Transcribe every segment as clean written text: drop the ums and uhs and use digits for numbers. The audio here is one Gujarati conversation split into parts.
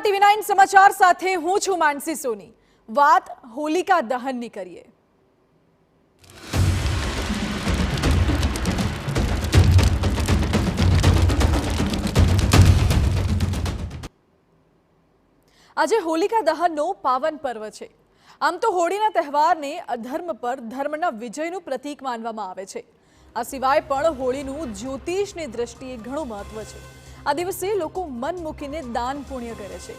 TV9 સમાચાર સાથે હું છું માનસી સોની। વાત હોલિકા દહનની કરીએ। આજે હોલિકા દહનનો પાવન પર્વ છે। આમ તો હોળીના તહેવારને અધર્મ પર ધર્મના વિજયનું પ્રતીક માનવામાં આવે છે। આ સિવાય પણ હોળીનું જ્યોતિષની દ્રષ્ટિએ ઘણું મહત્વ છે। આ દિવસે લોકો મન મૂકીને દાન પુણ્ય કરે છે।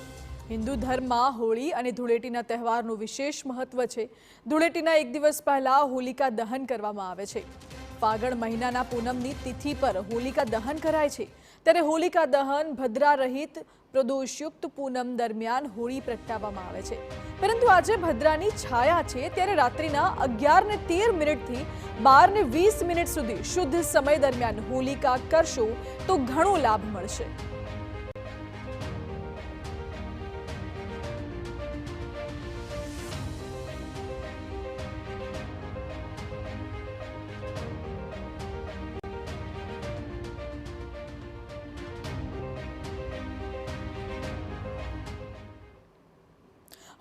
હિન્દુ ધર્મમાં હોળી અને ધૂળેટીના તહેવારનું વિશેષ મહત્વ છે। ધૂળેટીના એક દિવસ પહેલા હોલિકા દહન કરવામાં આવે છે। ફાગણ મહિનાના પૂનમની તિથિ પર હોલિકા દહન કરાય છે। ત્યારે હોલિકા દહન ભદ્રા રહિત પ્રદોષયુક્ત પૂનમ દરમિયાન હોળી પ્રગટાવવામાં આવે છે। પરંતુ આજે ભદ્રાની છાયા છે, ત્યારે રાત્રિના 11:13 થી 12:20 સુધી શુદ્ધ સમય દરમિયાન હોલિકા કરશો તો ઘણો લાભ મળશે।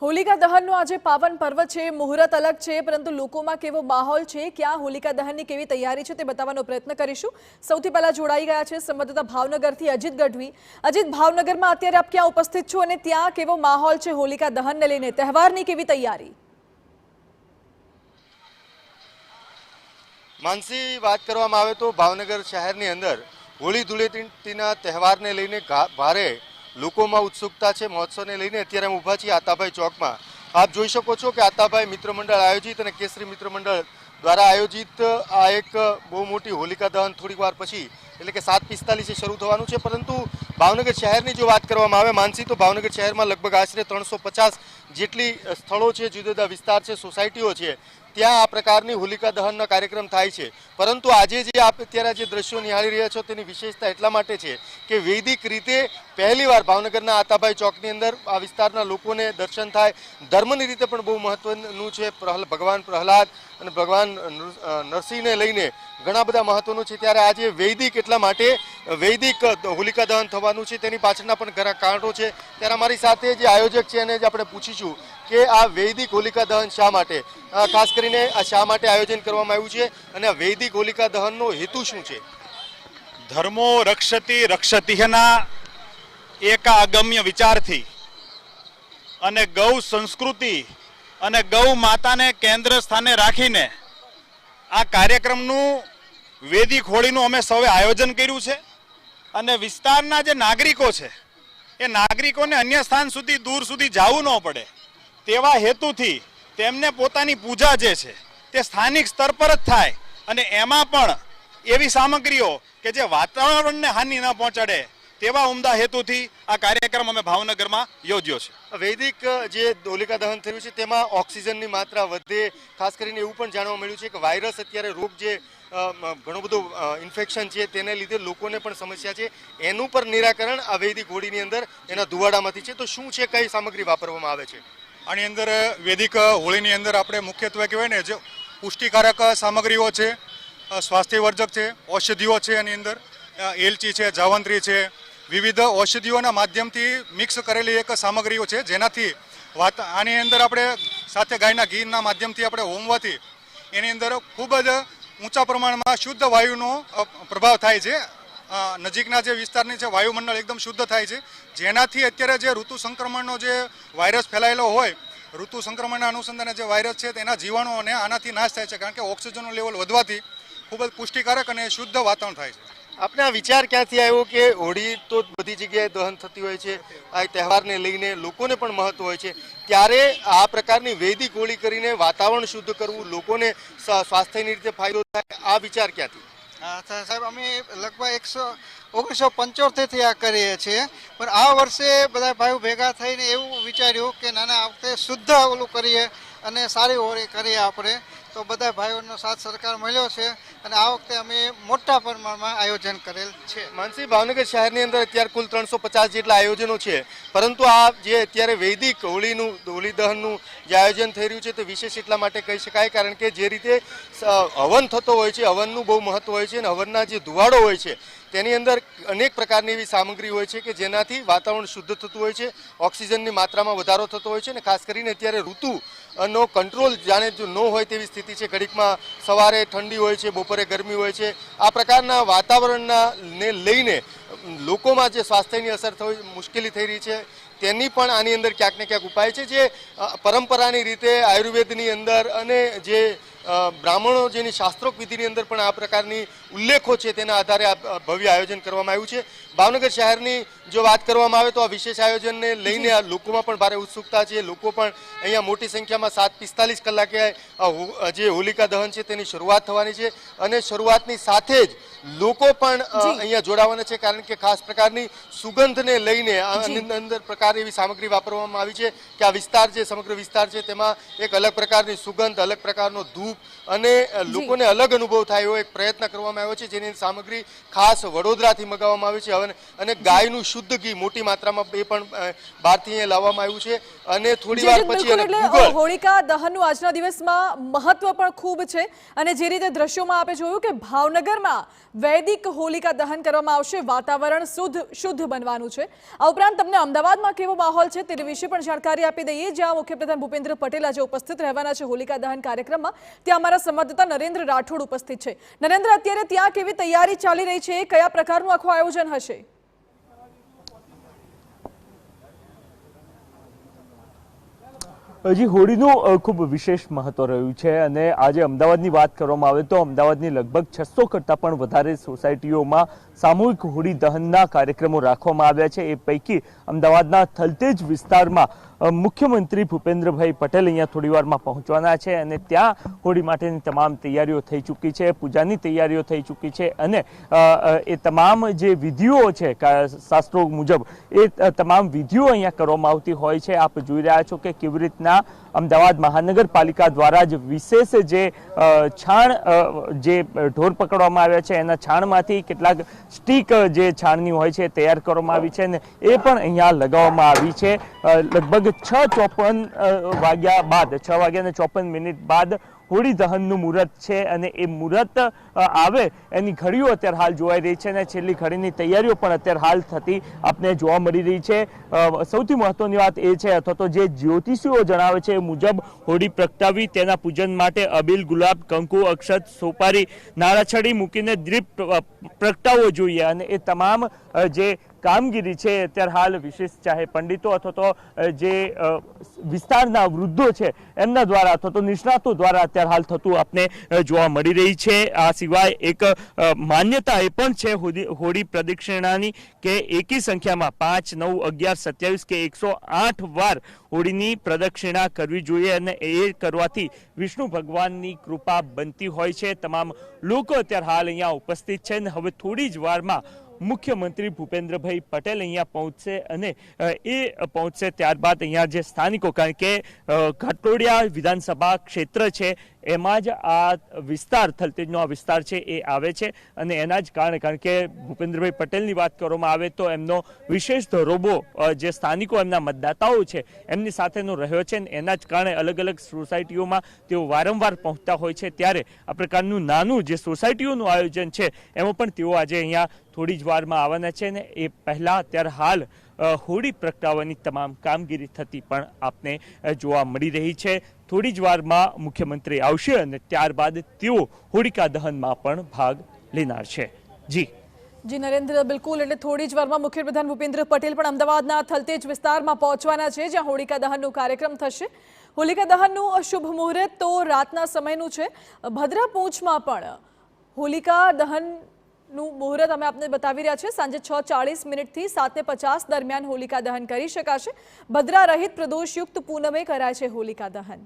હોલિકા દહનનો આજે પાવન પર્વ છે। મુહૂર્ત અલગ છે, પરંતુ લોકોમાં કેવો માહોલ છે, ક્યાં હોલિકા દહનની કેવી તૈયારી છે તે બતાવવાનો પ્રયત્ન કરીશું। સૌથી પહેલા જોડાઈ ગયા છે સંવાદદાતા ભાવનગરથી અજીત ગઢવી। અજીત, ભાવનગરમાં અત્યારે આપ ક્યાં ઉપસ્થિત છો અને ત્યાં કેવો માહોલ છે હોલિકા દહનને લઈને, તહેવારની કેવી તૈયારી? માનસી, વાત કરવામાં આવે તો ભાવનગર શહેરની અંદર હોળી ધૂળેટીના તહેવારને લઈને ભારે લોકોમાં ઉત્સુકતા છે। મહોત્સવને લઈને અત્યારે અમે ઊભા છીએ આતાભાઈ ચોકમાં। આપ જોઈ શકો છો કે આતાભાઈ મિત્ર મંડળ આયોજિત અને કેસરી મિત્ર મંડળ દ્વારા આયોજિત આ એક બહુ મોટી હોલિકા દહન થોડીક વાર પછી એટલે કે 7:45 શરૂ થવાનું છે। પરંતુ ભાવનગર શહેરની જો વાત કરવામાં આવે માનસી, તો ભાવનગર શહેરમાં લગભગ આશરે 350 જેટલી સ્થળો છે, જુદા જુદા વિસ્તાર છે, સોસાયટીઓ છે, ત્યાં આ પ્રકારની હોલિકા દહનનો કાર્યક્રમ થાય છે। પરંતુ આજે જે આપ અત્યારે જે દ્રશ્યો નિહાળી રહ્યા છો તેની વિશેષતા એટલા માટે છે કે વૈદિક રીતે પહેલીવાર ભાવનગરના આતાભાઈ ચોકની અંદર આ વિસ્તારના લોકોને દર્શન થાય। ધર્મની રીતે પણ બહુ મહત્વનું છે। ભગવાન પ્રહલાદ અને ભગવાન નરસિંહને લઈને ઘણા બધા મહત્વનું છે। ત્યારે આજે વૈદિક એટલા માટે વૈદિક હોલિકા દહન થવાનું છે, તેની પાછળના પણ ઘણા કારણો છે। ત્યારે અમારી સાથે જે આયોજક છે એને જ આપણે પૂછીશું કે આ વૈદિક હોલિકા દહન શા માટે, ખાસ કરીને આ શા માટે આયોજન કરવામાં આવ્યું છે અને આ વૈદિક હોલિકા દહનનો હેતુ શું છે? ધર્મો રક્ષતિ રક્ષતિના એક અગમ્ય વિચારથી અને ગૌ સંસ્કૃતિ અને ગૌ માતાને કેન્દ્ર સ્થાને રાખીને આ કાર્યક્રમનું વૈદિક હોળીનું અમે સૌએ આયોજન કર્યું છે। અને વિસ્તારના જે નાગરિકો છે એ નાગરિકોને અન્ય સ્થાન સુધી દૂર સુધી જવું ન પડે તેવા હેતુથી તેમને પોતાની પૂજા જે છે તે સ્થાનિક સ્તર પર જ થાય અને એમાં પણ એવી સામગ્રીઓ કે જે વાતાવરણને હાનિ ન પહોંચાડે તેવા ઉમદા હેતુથી આ કાર્યક્રમ અમે ભાવનગરમાં યોજ્યો છે। વૈદિક જે હોલિકા દહન થયું છે તેમાં ઓક્સિજનની માત્રા વધે, ખાસ કરીને એવું પણ જાણવા મળ્યું છે કે વાયરસ અત્યારે રોગ જે ઘણું બધું ઇન્ફેક્શન છે તેને લીધે લોકોને પણ સમસ્યા છે, એનું પણ નિરાકરણ આ વૈદિક હોળીની અંદર એના ધુવાડામાંથી છે। તો શું છે, કઈ સામગ્રી વાપરવામાં આવે છે આની અંદર? વૈદિક હોળીની અંદર આપણે મુખ્યત્વે કહેવાય ને જે પુષ્ટિકારક સામગ્રીઓ છે, સ્વાસ્થ્યવર્ધક છે, ઔષધિઓ છે, એની અંદર એલચી છે, જાવંત્રી છે, વિવિધ ઔષધિઓના માધ્યમથી મિક્સ કરેલી એક સામગ્રીઓ છે, જેનાથી આની અંદર આપણે સાથે ગાયના ઘીના માધ્યમથી આપણે હોમવાથી એની અંદર ખૂબ જ ઊંચા પ્રમાણમાં શુદ્ધ વાયુનો પ્રભાવ થાય છે। નજીકના જે વિસ્તારની છે વાયુમંડળ એકદમ શુદ્ધ થાય છે, જેનાથી અત્યારે જે ઋતુ સંક્રમણનો જે વાયરસ ફેલાયેલો હોય, ઋતુ સંક્રમણના અનુસંધાને જે વાયરસ છે તેના જીવાણુઓને આનાથી નાશ થાય છે, કારણ કે ઓક્સિજનનું લેવલ વધવાથી ખૂબ જ પુષ્ટિકારક અને શુદ્ધ વાતાવરણ થાય છે। આપણે આ વિચાર ક્યાંથી આવ્યો કે હોળી તો બધી જગ્યાએ દહન થતી હોય છે, આ તહેવારને લઈને લોકોને પણ મહત્વ હોય છે, ત્યારે આ પ્રકારની વૈદિક હોળી કરીને વાતાવરણ શુદ્ધ કરવું, લોકોને સ્વાસ્થ્યની રીતે ફાયદો થાય, આ વિચાર ક્યાંથી? સાહેબ, અમે લગભગ 1975 થી આ કરીએ છીએ, પણ આ વર્ષે બધા ભાઈઓ ભેગા થઈને એવું વિચાર્યું કે નાના આ વખતે શુદ્ધ ઓલું કરીએ અને સારી હોળી કરીએ આપણે, તો બધા ભાઈઓનો સાથ સરકાર મળ્યો છે અને આ વખતે અમે મોટા પ્રમાણમાં આયોજન કરેલ છે। માનસી, ભાવનગર શહેરની અંદર અત્યારે કુલ 350 જેટલા આયોજનો છે, પરંતુ આ જે અત્યારે વૈદિક હોળી દહનનું જે આયોજન થઈ રહ્યું છે તે વિશેષ એટલા માટે કહી શકાય કારણ કે જે રીતે હવન થતો હોય છે, હવનનું બહુ મહત્વ હોય છે અને હવનના જે ધુવાડો હોય છે તેની અંદર અનેક પ્રકારની એવી સામગ્રી હોય છે કે જેનાથી વાતાવરણ શુદ્ધ થતું હોય છે, ઓક્સિજનની માત્રામાં વધારો થતો હોય છે અને ખાસ કરીને અત્યારે ઋતુનો કંટ્રોલ જાણે જો ન હોય તેવી સ્થિતિ છે. ઘડીકમાં સવારે ઠંડી હોય છે, બપોરે ગરમી હોય છે. આ પ્રકારના વાતાવરણના ને લઈને લોકોમાં જે સ્વાસ્થ્યની અસર થઈ મુશ્કેલી થઈ રહી છે તેની પણ આની અંદર ક્યાંક ને ક્યાંક ઉપાય છે, જે પરંપરાની રીતે આયુર્વેદની અંદર અને જે બ્રાહ્મણો જેની શાસ્ત્રોક્ત વિધિની અંદર પણ આ પ્રકારની ઉલ્લેખો છે તેના આધારે આ ભવ્ય આયોજન કરવામાં આવ્યું છે. ભાવનગર શહેરની જો વાત કરવામાં આવે તો આ વિશેષ આયોજનને લઈને આ લોકોમાં પણ ભારે ઉત્સુકતા છે. લોકો પણ અહીંયા મોટી સંખ્યામાં 7:45 કલાકે જે હોલિકા દહન છે તેની શરૂઆત થવાની છે અને શરૂઆતની સાથે જ લોકો પણ અહીંયા જોડાવાના છે, કારણ કે ખાસ પ્રકારની સુગંધને લઈને આની અંદર પ્રકાર એવી સામગ્રી વાપરવામાં આવી છે કે આ વિસ્તાર જે સમગ્ર વિસ્તાર છે તેમાં એક અલગ પ્રકારની સુગંધ, અલગ પ્રકારનો ધૂપ અને લોકોને અલગ અનુભવ થાય એવો એક પ્રયત્ન કરવામાં આવ્યો છે, જેની સામગ્રી ખાસ વડોદરાથી મંગાવવામાં આવી છે અને ગાયનું શુદ્ધ ઘી મોટી માત્રામાં એ પણ બહારથી અહીંયા લાવવામાં આવ્યું છે. અને થોડી વાર પછી હોળિકા દહનનું આજના દિવસમાં મહત્વ પણ ખૂબ છે અને જે રીતે દ્રશ્યોમાં આપે જોયું કે ભાવનગરમાં વૈદિક હોલિકા દહન કરવામાં આવશે, વાતાવરણ શુદ્ધ બનવાનું છે. આ ઉપરાંત તમને અમદાવાદમાં કેવો માહોલ છે તેની વિશે પણ જાણકારી આપી દઈએ, જ્યાં મુખ્યપ્રધાન ભૂપેન્દ્ર પટેલ આજે ઉપસ્થિત રહેવાના છે હોલિકા દહન કાર્યક્રમમાં. ત્યાં અમારા સંવાદદાતા નરેન્દ્ર રાઠોડ ઉપસ્થિત છે. નરેન્દ્ર, અત્યારે ત્યાં કેવી તૈયારી ચાલી રહી છે, કયા પ્રકારનું આખું આયોજન હશે? હજી હોળીનું ખૂબ વિશેષ મહત્વ રહ્યું છે અને આજે અમદાવાદની વાત કરવામાં આવે તો અમદાવાદની લગભગ 600 કરતાં પણ વધારે સોસાયટીઓમાં સામૂહિક હોળી દહનના કાર્યક્રમો રાખવામાં આવ્યા છે. એ પૈકી અમદાવાદના થલતેજ વિસ્તારમાં મુખ્યમંત્રી ભૂપેન્દ્રભાઈ પટેલ અહીંયા થોડી વારમાં પહોંચવાના છે અને ત્યાં હોળી માટેની તમામ તૈયારીઓ થઈ ચૂકી છે, પૂજાની તૈયારીઓ થઈ ચૂકી છે અને એ તમામ જે વિધિઓ છે શાસ્ત્રો મુજબ એ તમામ વિધિઓ અહીંયા કરવામાં આવતી હોય છે. આપ જોઈ રહ્યા છો કે કેવી રીતના અમદાવાદ મહાનગરપાલિકા દ્વારા જ વિશેષ જે છાણ જે ઢોર પકડવામાં આવ્યા છે એના છાણમાંથી કેટલાક સ્ટીક જે છાણની હોય છે તૈયાર કરવામાં આવી છે અને એ પણ અહીંયા લગાવવામાં આવી છે. લગભગ 6:54 વાગ્યા બાદ 6:54 બાદ હોળી દહનનું મુહૂર્ત છે અને એ મુહૂર્ત આવે એની ઘડીઓ અત્યારે હાલ જોવાઈ રહી છે અને છેલ્લી ઘડીની તૈયારીઓ પણ અત્યારે હાલ થતી આપને જોવા મળી રહી છે. સૌથી મહત્વની વાત એ છે અથવા તો જે જ્યોતિષીઓ જણાવે છે એ મુજબ હોળી પ્રગટાવી તેના પૂજન માટે અબીલ, ગુલાબ, કંકુ, અક્ષત, સોપારી, નાળાછડી મૂકીને દીપ પ્રગટાવવો જોઈએ અને એ તમામ જે કામગીરી છે અત્યારે હાલ વિશેષ ચાહે પંડિતો અથવા તો જે વિસ્તારના વૃદ્ધો છે એમના દ્વારા અથવા તો નિષ્ણાતો દ્વારા અત્યારે હાલ થતું આપને જોવા મળી રહી છે. આ સિવાય એક માન્યતા એ પણ છે હોળી પ્રદક્ષિણાની કે એકી સંખ્યામાં 5, 9, 11, 27 કે 108 વાર હોળીની પ્રદક્ષિણા કરવી જોઈએ અને એ કરવાથી વિષ્ણુ ભગવાનની કૃપા બનતી હોય છે. તમામ લોકો અત્યારે હાલ અહીંયા ઉપસ્થિત છે અને હવે થોડી જ વારમાં મુખ્યમંત્રી ભૂપેન્દ્રભાઈ પટેલ અહીંયા પહોંચશે અને એ પહોંચશે ત્યારબાદ અહીંયા જે સ્થાનિકો, કારણ કે ઘાટલોડિયા વિધાનસભા ક્ષેત્ર છે એમાં જ આ વિસ્તાર થલતેજનો આ વિસ્તાર છે એ આવે છે અને એના જ કારણે, કારણ કે ભૂપેન્દ્રભાઈ પટેલની વાત કરવામાં આવે તો એમનો વિશેષ ધરોબો જે સ્થાનિકો એમના મતદાતાઓ છે એમની સાથેનો રહ્યો છે અને એના જ કારણે અલગ અલગ સોસાયટીઓમાં તેઓ વારંવાર પહોંચતા હોય છે. ત્યારે આ પ્રકારનું નાનું જે સોસાયટીઓનું આયોજન છે એમાં પણ તેઓ આજે અહીંયા થોડી જ વારમાં આવવાના છે ને એ પહેલાં અત્યારે હાલ હોળી પ્રગટાવવાની તમામ કામગીરી થતી પણ આપને જોવા મળી રહી છે. થોડી જ વારમાં મુખ્યમંત્રી આવશે અને ત્યારબાદ તેઓ હોળિકા દહનમાં પણ ભાગ લેનાર છે. જી નરેન્દ્ર, બિલકુલ. એટલે થોડી જ વારમાં મુખ્યપ્રધાન ભૂપેન્દ્ર પટેલ પણ અમદાવાદના થલતેજ વિસ્તારમાં પહોંચવાના છે, જ્યાં હોળિકા દહનનો કાર્યક્રમ થશે. હોલિકા દહનનું શુભ મુહૂર્ત તો રાતના સમયનું છે. ભદ્રા પૂંછમાં પણ હોલિકા દહનનું મુહૂર્ત અમે આપને બતાવી રહ્યા છે. સાંજે 6:40 થી 7:50 દરમિયાન હોલિકા દહન કરી શકાશે. ભદ્રા રહિત પ્રદોષયુક્ત પૂનમે કરાય છે હોલિકા દહન.